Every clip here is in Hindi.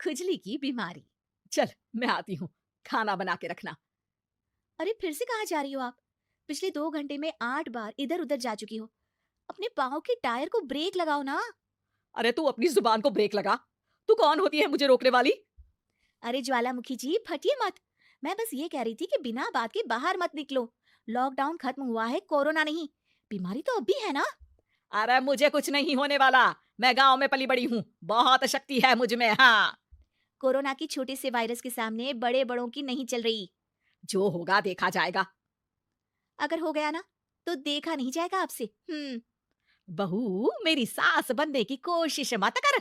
खुजली की बीमारी। चल, मैं आती हूँ, खाना बना के रखना। अरे फिर से कहाँ जा रही हो आप? पिछले 2 घंटे में 8 बार इधर उधर जा चुकी हो। अपने पाँव के टायर को ब्रेक लगाओ ना। अरे तू अपनी जुबान को ब्रेक लगा। तू कौन होती है मुझे रोकने वाली? अरे ज्वालामुखी जी, फटिए मत। मैं बस ये कह रही थी कि बिना बात के बाहर मत निकलो। लॉकडाउन खत्म हुआ है, कोरोना नहीं। बीमारी तो अब भी है ना। अरे मुझे कुछ नहीं होने वाला। मैं गांव में पली बड़ी हूँ, बहुत शक्ति है मुझ में। हाँ, कोरोना की छोटे से वायरस के सामने बड़े बड़ों की नहीं चल रही। जो होगा देखा जाएगा। अगर हो गया ना, तो देखा नहीं जाएगा आपसे। बहू, मेरी सास बनने की कोशिश मत कर।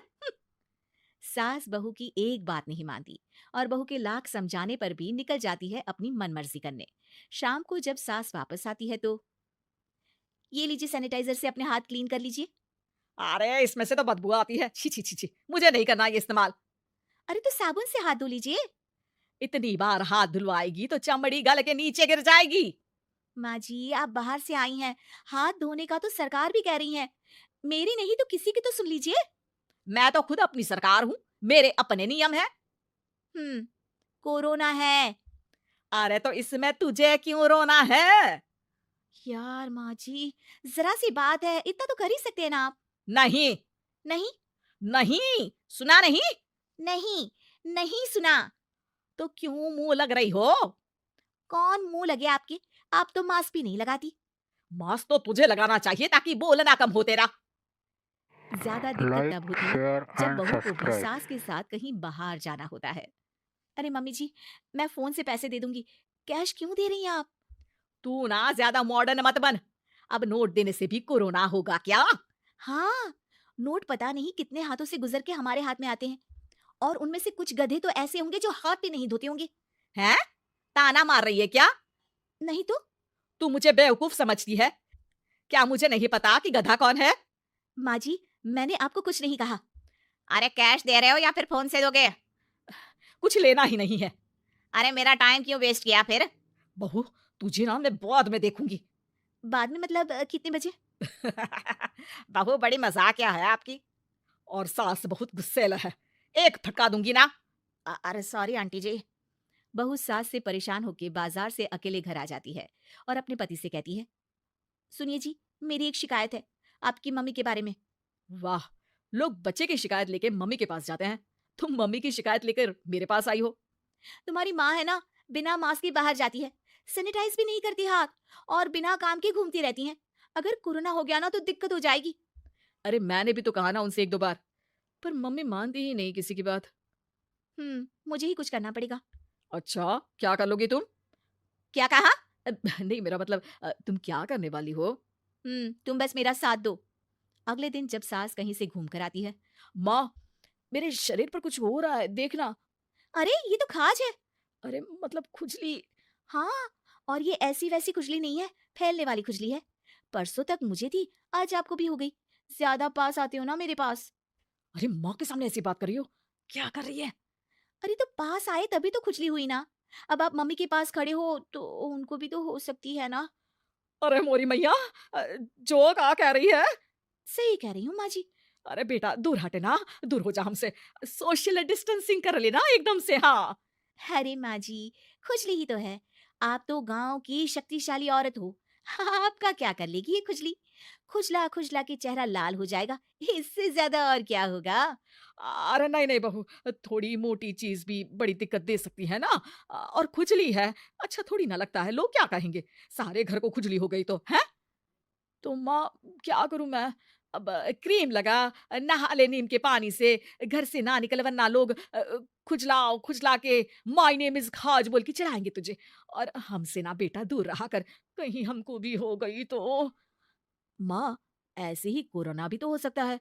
सास बहू की एक बात नहीं मानती और बहू के लाख समझाने पर भी निकल जाती है अपनी मनमर्जी करने। शाम को जब सास वापस आती है तो, ये लीजिए सैनिटाइजर से अपने हाथ क्लीन कर लीजिए। अरे इसमें से तो बदबू आती है, छी छी छी छी, मुझे नहीं करना ये इस्तेमाल। अरे तो साबुन से हाथ धो लीजिए। इतनी बार हाथ धुलवाएगी तो चमड़ी गल के नीचे गिर जाएगी। माँ जी, आप बाहर से आई हैं, हाथ धोने का तो सरकार भी कह रही है। मेरी नहीं तो किसी की तो सुन लीजिए। मैं तो खुद अपनी सरकार हूँ, मेरे अपने नियम है। कोरोना है। अरे तो इसमें तुझे क्यों रोना है? यार माँ जी, जरा सी बात है, इतना तो कर ही सकते हैं ना आप। नहीं। नहीं। नहीं सुना नहीं। नहीं, नहीं सुना। तो क्यों मुंह लग रही हो? कौन मुंह लगे आपके? आप तो मास्क भी नहीं लगाती। मास्क तो तुझे लगाना चाहिए ताकि बोलना कम हो तेरा। ज्यादा दिक्कत Like, तब होती है share, जब and बहू को भी subscribe. सास के साथ कहीं बाहर जाना होता है। अरे मम्मी जी, मैं फोन से पैसे दे दूंगी, कैश क्यों दे रही हैं आप? तू ना ज्यादा मॉडर्न मत बन। अब नोट देने से भी कोरोना होगा क्या? हाँ, नोट पता नहीं कितने हाथों से गुजर के हमारे हाथ में आते हैं, और उनमें से कुछ गधे तो ऐसे होंगे जो हाथ भी नहीं धोते होंगे। हैं? ताना मार रही है क्या? नहीं तो। तू मुझे बेवकूफ समझती है? क्या मुझे नहीं पता कि गधा कौन है? माँ जी, मैंने आपको कुछ नहीं कहा। अरे कैश दे रहे हो या फिर फोन से दोगे? कुछ लेना ही नहीं है। अरे मेरा टाइम क्यों वेस्ट किया फिर? बहू, तुझे ना मैं बाद में देखूंगी। बाद में मतलब कितने बजे? बहू बड़ी मजाकिया है आपकी। और सास बहुत गुस्सेल है, एक फटका दूंगी ना। अरे सॉरी आंटी जी। बहू सास से परेशान होकर बाजार से अकेले घर आ जाती है और अपने पति से कहती है, सुनिए जी, मेरी एक शिकायत है आपकी मम्मी के बारे में। वाह, लोग बच्चे की शिकायत लेके मम्मी के पास जाते हैं, तुम मम्मी की शिकायत लेकर मेरे पास आई हो। तुम्हारी माँ है ना, बिना मास्क के बाहर जाती है, सैनिटाइज भी नहीं करती हाथ, और बिना काम के घूमती रहती हैं। अगर कोरोना हो गया ना तो दिक्कत हो जाएगी। अरे मैंने भी तो कहा ना उनसे 1-2 बार, पर मम्मी मानती ही नहीं किसी की बात। मुझे ही कुछ करना पड़ेगा। अच्छा, क्या कर लोगी तुम? क्या कहा? नहीं मेरा मतलब तुम क्या करने वाली हो? तुम बस मेरा साथ दो। अगले दिन जब सास कहीं से घूम कर आती है, माँ, मेरे शरीर पर कुछ हो रहा है, देखना। अरे ये तो खाज है। अरे मतलब खुजली। हाँ, और ये ऐसी वैसी खुजली नहीं है, फैलने वाली खुजली है। परसों तक मुझे थी, आज आपको भी हो गई। ज्यादा पास आते हो ना मेरे पास। अरे माँ के सामने ऐसी बात कर रही हो? क्या कर रही है? अरे तो पास आए तभी तो खुजली हुई ना। अब आप मम्मी के पास खड़े हो तो उनको भी तो हो सकती है ना। अरे मोरी मैया, जो क्या कह रही है? सही कह रही हूँ माँ जी। अरे बेटा दूर हटे ना, दूर हो जा हमसे। सोशल डिस्टेंसिंग कर लेना एकदम से। हाँ, अरे माँ जी, खुजली ही तो है। आप तो गांव की शक्तिशाली औरत हो। आपका क्या कर लेगी ये खुजली? खुजला खुजला के चेहरा लाल हो जाएगा, इससे ज्यादा और क्या होगा? अरे नहीं नहीं बहू, थोड़ी मोटी चीज भी बड़ी दिक्कत दे सकती है ना। और खुजली है, अच्छा थोड़ी ना लगता है, लोग क्या कहेंगे? सारे घर को खुजली हो गई तो है। तो माँ, क्या करूं मैं? अब क्रीम लगा, नहा ले नीम के पानी से, घर से ना निकल वरना लोग खुजलाओ खुजला के माय नेम इज खाज बोल के चढ़ाएंगे तुझे। और हमसे ना बेटा दूर रहा कर, कहीं हमको भी हो गई तो। माँ, ऐसे ही कोरोना भी तो हो सकता है।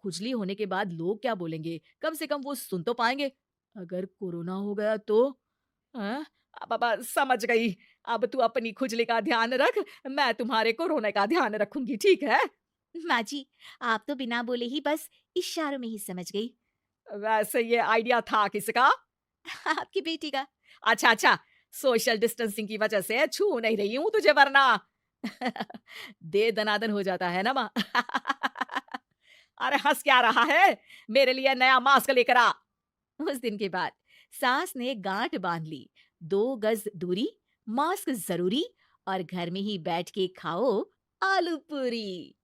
खुजली होने के बाद लोग क्या बोलेंगे, कम से कम वो सुन तो पाएंगे। अगर कोरोना हो गया तो? हाँ, अब समझ गई। अब तू अपनी खुजली का ध्यान रख, मैं तुम्हारे कोरोना का ध्यान रखूंगी, ठीक है? माँ जी, आप तो बिना बोले ही बस इशारों में ही समझ गई। वैसे ये आइडिया था किसका? आपकी बेटी का। अच्छा अच्छा, सोशल डिस्टेंसिंग की वजह से छू नहीं रही हूँ तुझे वरना। दे दनादन हो जाता है ना माँ। अरे हंस क्या रहा है? मेरे लिए नया मास्क लेकर आ। उस दिन के बाद सास ने गांठ बांध ली, 2 गज दूरी, मास्क जरूरी और घर में ही बैठ के खाओ आलू पूरी।